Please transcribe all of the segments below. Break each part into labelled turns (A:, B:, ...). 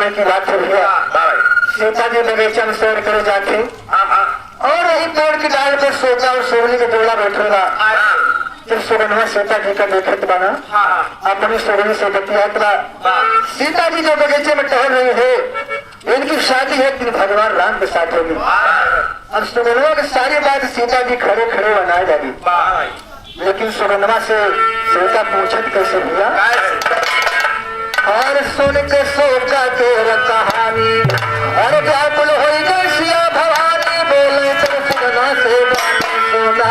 A: समय की बात हो गया। सीता जी बगीचा में सैर करे जाते और वही पेड़ की डाल पर सोचा और सोहनी का जोड़ा बैठेगा। जब सुगन्धा सीता जी का देखत बना अपनी सोहनी से बतियात बा। सीता जी जो बगीचे में टहल रही है, इनकी शादी एक दिन भगवान राम के साथ होगी। अब सुगन्धा की सारी बात सीता जी खड़े खड़े बनाए लगी, लेकिन सुगन्धा से सीता पूछत कैसे भैया और सुन के सोचा तेरा कहानी और व्याकुल हो गई सिया भवानी बोले तो सुगन्धा से सोना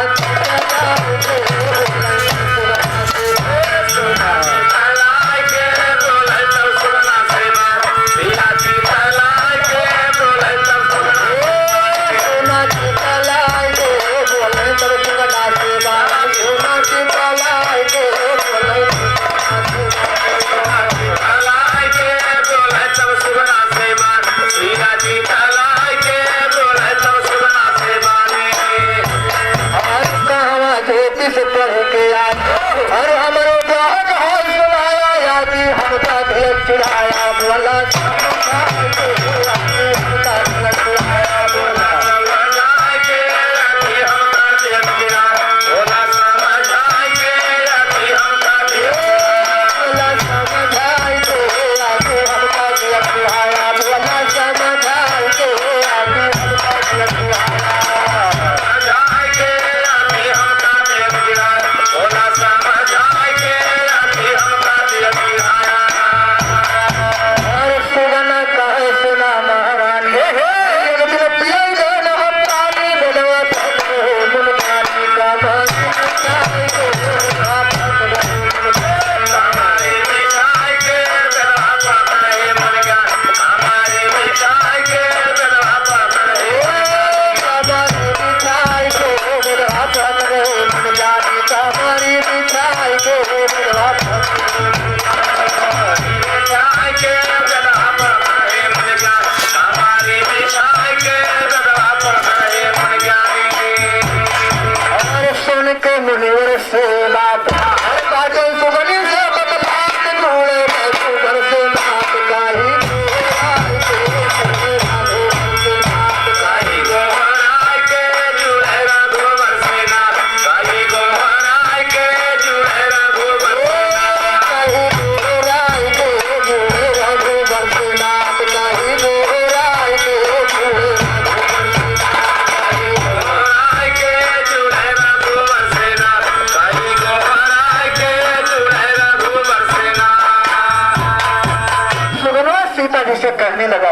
A: कहने लगा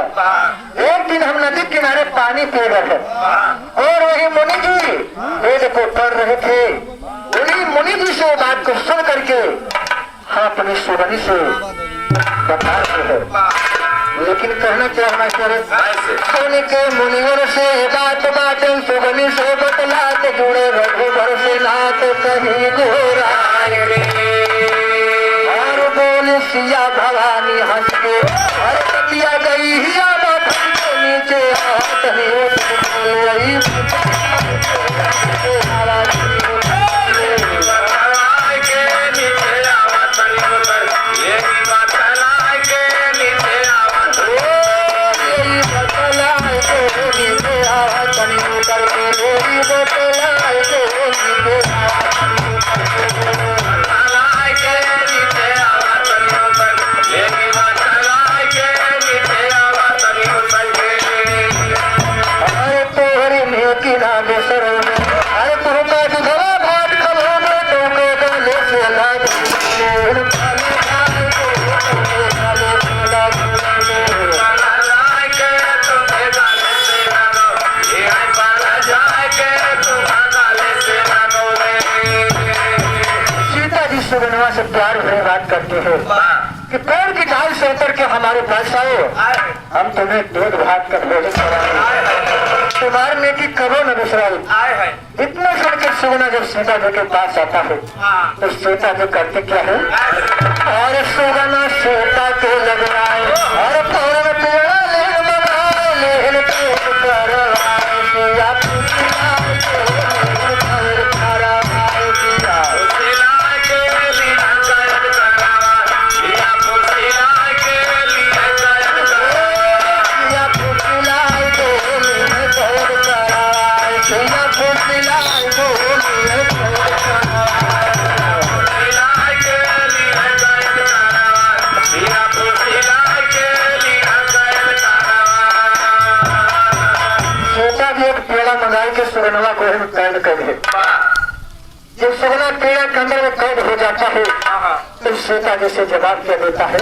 A: एक दिन हम नदी किनारे पानी पी रहे और वही मुनि जी वेद को पढ़ रहे थे। उन्हीं मुनि जी से बात को सुन करके हम अपनी सुगनी से बता रहे हैं, लेकिन कहना क्या होना चाहिए सुन के मुनिवर से बात बात सुगनी से बतलाते जुड़े रघुवर से नाथ कहीं गोरा और बोले सिया भवानी हंस के और कटिया गई हिया माथन के नीचे हाथ से प्यार भरी बात करते हैं कि पेड़ की डाल से उतर के हमारे पास आओ, हम तुम्हें दूध भात का भोजन कराएंगे, तुम्हारे नेकी करो न बिसराई। इतना सुनकर सुगना जब सीता जी के पास आता है तो सीता जी करते क्या है और सुगना सीता को लग रहा है और पौर पेड़ा लेन बनाए लेन पेट कर सुगनवा को हम कैद कर दे। जब सुगना पेड़ के अंदर में कैद हो जाता है तो सीता जी से जवाब क्या देता है,